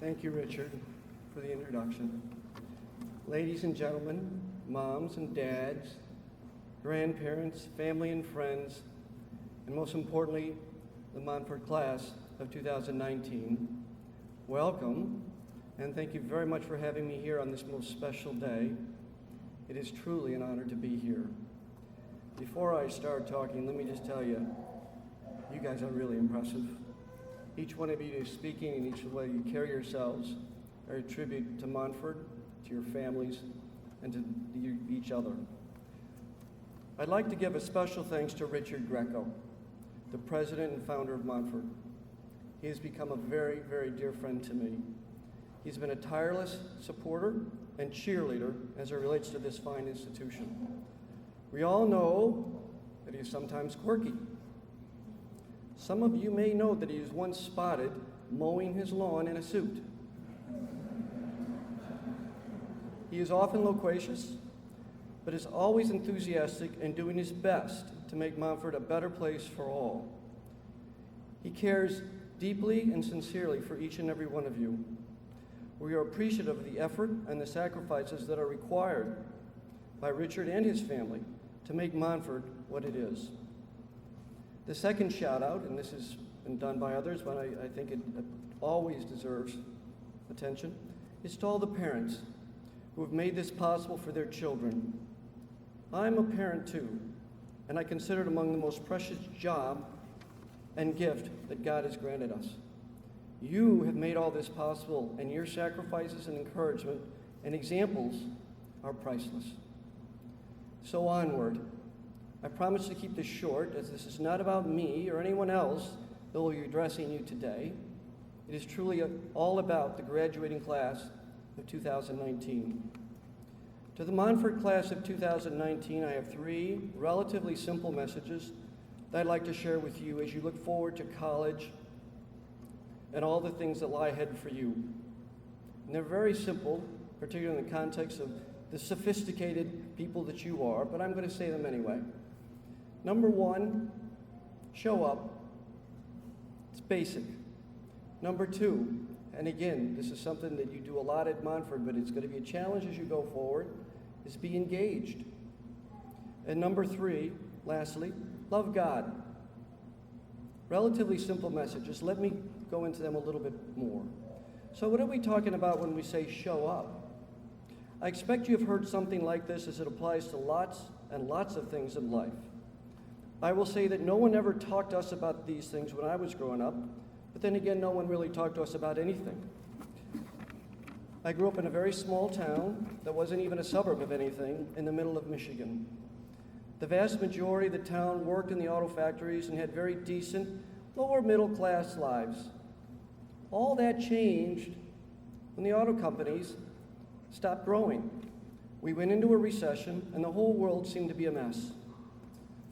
Thank you, Richard, for the introduction. Ladies and gentlemen, moms and dads, grandparents, family and friends, and most importantly, the Montfort class of 2019, welcome, and thank you very much for having me here on this most special day. It is truly an honor to be here. Before I start talking, let me just tell you, you guys are really impressive. Each one of you is speaking, and each way you carry yourselves are a tribute to Montfort, to your families, and to each other. I'd like to give a special thanks to Richard Greco, the president and founder of Montfort. He has become a very, very dear friend to me. He's been a tireless supporter and cheerleader as it relates to this fine institution. We all know that he is sometimes quirky. Some of you may know that he was once spotted mowing his lawn in a suit. He is often loquacious, but is always enthusiastic and doing his best to make Montfort a better place for all. He cares deeply and sincerely for each and every one of you. We are appreciative of the effort and the sacrifices that are required by Richard and his family to make Montfort what it is. The second shout out, and this has been done by others, but I think it always deserves attention, is to all the parents who have made this possible for their children. I'm a parent too, and I consider it among the most precious job and gift that God has granted us. You have made all this possible, and your sacrifices and encouragement and examples are priceless. So onward. I promise to keep this short, as this is not about me or anyone else that will be addressing you today. It is truly all about the graduating class of 2019. To the Montfort class of 2019, I have three relatively simple messages that I'd like to share with you as you look forward to college and all the things that lie ahead for you. And they're very simple, particularly in the context of the sophisticated people that you are, but I'm going to say them anyway. Number one, show up. It's basic. Number two, and again, this is something that you do a lot at Montfort, but it's going to be a challenge as you go forward, is be engaged. And number three, lastly, love God. Relatively simple messages. Let me go into them a little bit more. So what are we talking about when we say show up? I expect you have heard something like this as it applies to lots and lots of things in life. I will say that no one ever talked to us about these things when I was growing up, but then again, no one really talked to us about anything. I grew up in a very small town that wasn't even a suburb of anything in the middle of Michigan. The vast majority of the town worked in the auto factories and had very decent, lower middle class lives. All that changed when the auto companies stopped growing. We went into a recession and the whole world seemed to be a mess.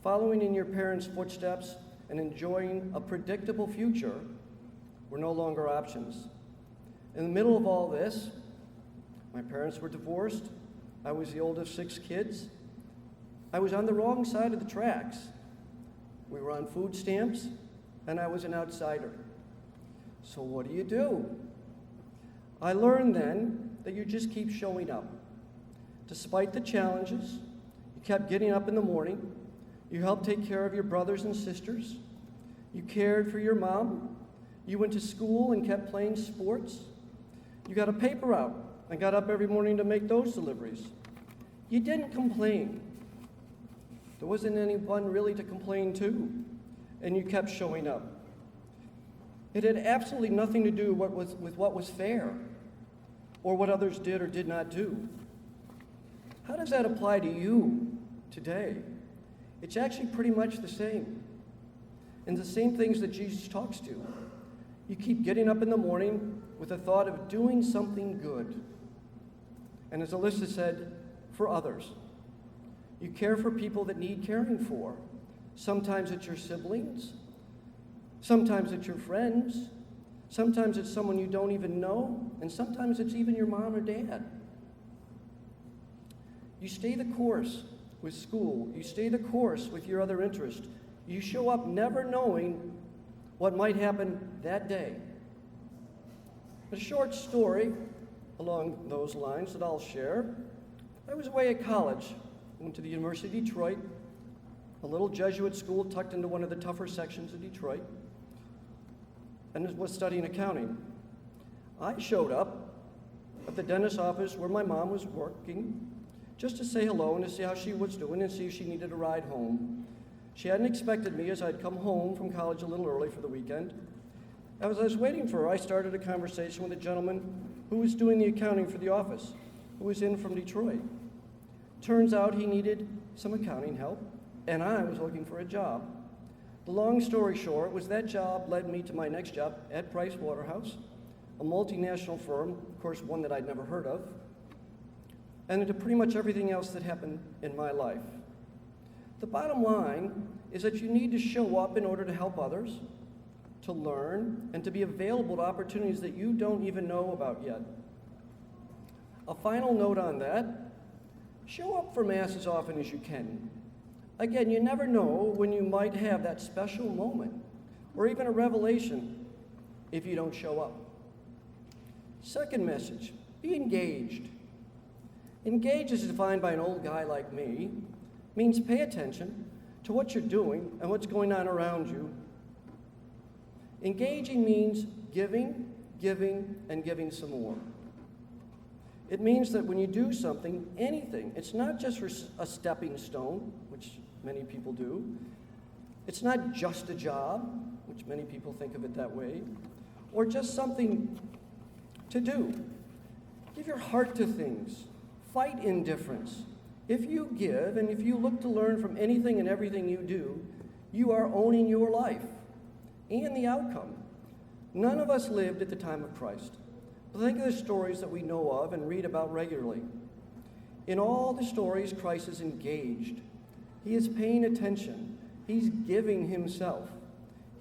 Following in your parents' footsteps and enjoying a predictable future were no longer options. In the middle of all this, my parents were divorced. I was the oldest of 6 kids. I was on the wrong side of the tracks. We were on food stamps, and I was an outsider. So what do? I learned then that you just keep showing up. Despite the challenges, you kept getting up in the morning. You helped take care of your brothers and sisters. You cared for your mom. You went to school and kept playing sports. You got a paper out and got up every morning to make those deliveries. You didn't complain. There wasn't anyone really to complain to, and you kept showing up. It had absolutely nothing to do with what was fair or what others did or did not do. How does that apply to you today? It's actually pretty much the same. And the same things that Jesus talks to. You keep getting up in the morning with the thought of doing something good. And as Alyssa said, for others. You care for people that need caring for. Sometimes it's your siblings. Sometimes it's your friends. Sometimes it's someone you don't even know. And sometimes it's even your mom or dad. You stay the course with school. You stay the course with your other interest. You show up never knowing what might happen that day. A short story along those lines that I'll share. I was away at college. Went to the University of Detroit, a little Jesuit school tucked into one of the tougher sections of Detroit, and was studying accounting. I showed up at the dentist's office where my mom was working just to say hello and to see how she was doing and see if she needed a ride home. She hadn't expected me, as I'd come home from college a little early for the weekend. As I was waiting for her, I started a conversation with a gentleman who was doing the accounting for the office, who was in from Detroit. Turns out he needed some accounting help, and I was looking for a job. The long story short was that job led me to my next job at Price Waterhouse, a multinational firm, of course one that I'd never heard of, and into pretty much everything else that happened in my life. The bottom line is that you need to show up in order to help others, to learn, and to be available to opportunities that you don't even know about yet. A final note on that, show up for Mass as often as you can. Again, you never know when you might have that special moment, or even a revelation, if you don't show up. Second message, be engaged. Engage, as defined by an old guy like me, means pay attention to what you're doing and what's going on around you. Engaging means giving, giving, and giving some more. It means that when you do something, anything, it's not just for a stepping stone, which many people do. It's not just a job, which many people think of it that way, or just something to do. Give your heart to things. Fight indifference. If you give and if you look to learn from anything and everything you do, you are owning your life and the outcome. None of us lived at the time of Christ. But think of the stories that we know of and read about regularly. In all the stories, Christ is engaged. He is paying attention. He's giving himself.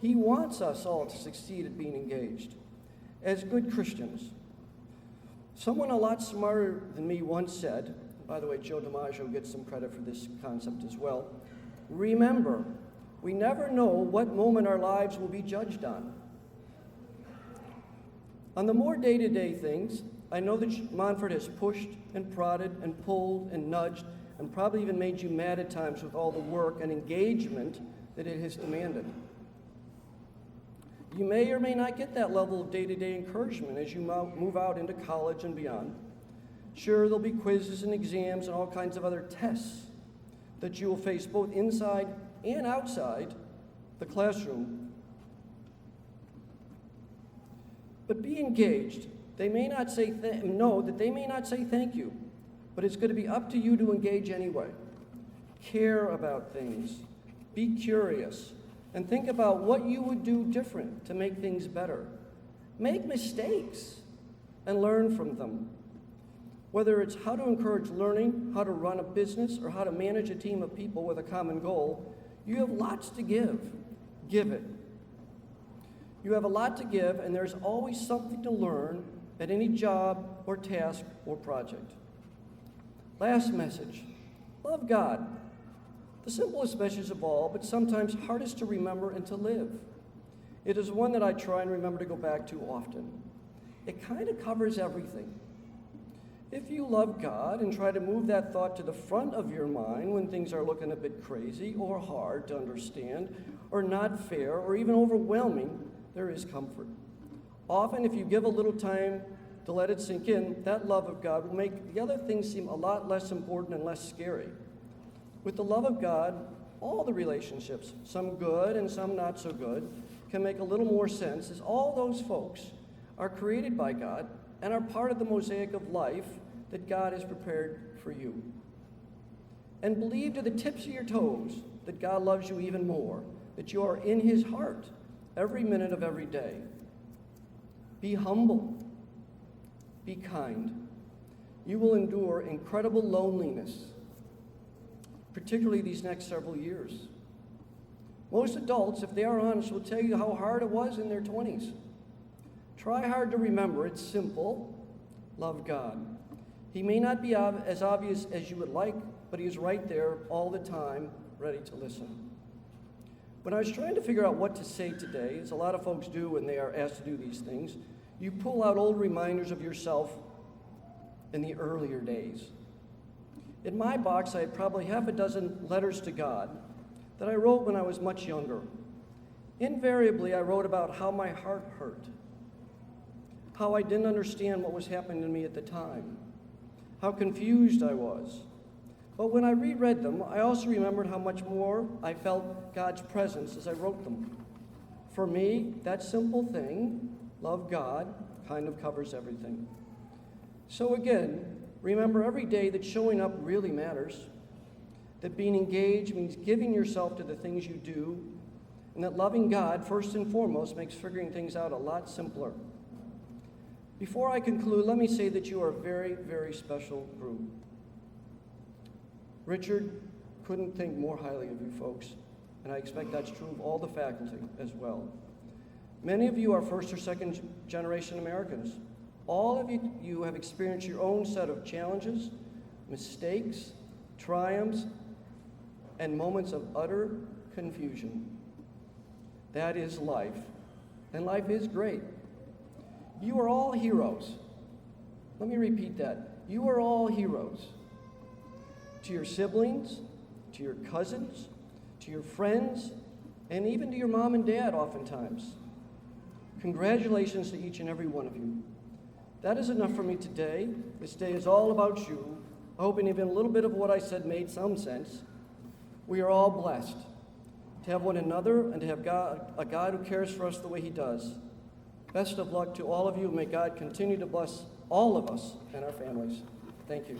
He wants us all to succeed at being engaged. As good Christians, someone a lot smarter than me once said, by the way, Joe DiMaggio gets some credit for this concept as well, remember, we never know what moment our lives will be judged on. On the more day-to-day things, I know that Montfort has pushed and prodded and pulled and nudged and probably even made you mad at times with all the work and engagement that it has demanded. You may or may not get that level of day-to-day encouragement as you move out into college and beyond. Sure, there'll be quizzes and exams and all kinds of other tests that you will face both inside and outside the classroom. But be engaged. They may not say they may not say thank you, but it's going to be up to you to engage anyway. Care about things. Be curious. And think about what you would do different to make things better. Make mistakes and learn from them. Whether it's how to encourage learning, how to run a business, or how to manage a team of people with a common goal, you have lots to give. Give it. You have a lot to give, and there's always something to learn at any job or task or project. Last message, love God. The simplest message of all, but sometimes hardest to remember and to live. It is one that I try and remember to go back to often. It kind of covers everything. If you love God and try to move that thought to the front of your mind when things are looking a bit crazy or hard to understand or not fair or even overwhelming, there is comfort. Often, if you give a little time to let it sink in, that love of God will make the other things seem a lot less important and less scary. With the love of God, all the relationships, some good and some not so good, can make a little more sense as all those folks are created by God and are part of the mosaic of life that God has prepared for you. And believe to the tips of your toes that God loves you even more, that you are in his heart every minute of every day. Be humble. Be kind. You will endure incredible loneliness, particularly these next several years. Most adults, if they are honest, will tell you how hard it was in their 20s. Try hard to remember. It's simple. Love God. He may not be as obvious as you would like, but he is right there all the time, ready to listen. When I was trying to figure out what to say today, as a lot of folks do when they are asked to do these things, You pull out old reminders of yourself in the earlier days. In my box, I had probably half a dozen letters to God that I wrote when I was much younger. Invariably, I wrote about how my heart hurt, how I didn't understand what was happening to me at the time, how confused I was. But when I reread them, I also remembered how much more I felt God's presence as I wrote them. For me, that simple thing, love God, kind of covers everything. So again, remember every day that showing up really matters, that being engaged means giving yourself to the things you do, and that loving God, first and foremost, makes figuring things out a lot simpler. Before I conclude, let me say that you are a very, very special group. Richard couldn't think more highly of you folks, and I expect that's true of all the faculty as well. Many of you are first or second generation Americans. All of you have experienced your own set of challenges, mistakes, triumphs, and moments of utter confusion. That is life, and life is great. You are all heroes. Let me repeat that. You are all heroes. To your siblings, to your cousins, to your friends, and even to your mom and dad oftentimes. Congratulations to each and every one of you. That is enough for me today. This day is all about you. I hope even a little bit of what I said made some sense. We are all blessed to have one another and to have a God who cares for us the way he does. Best of luck to all of you. May God continue to bless all of us and our families. Thank you.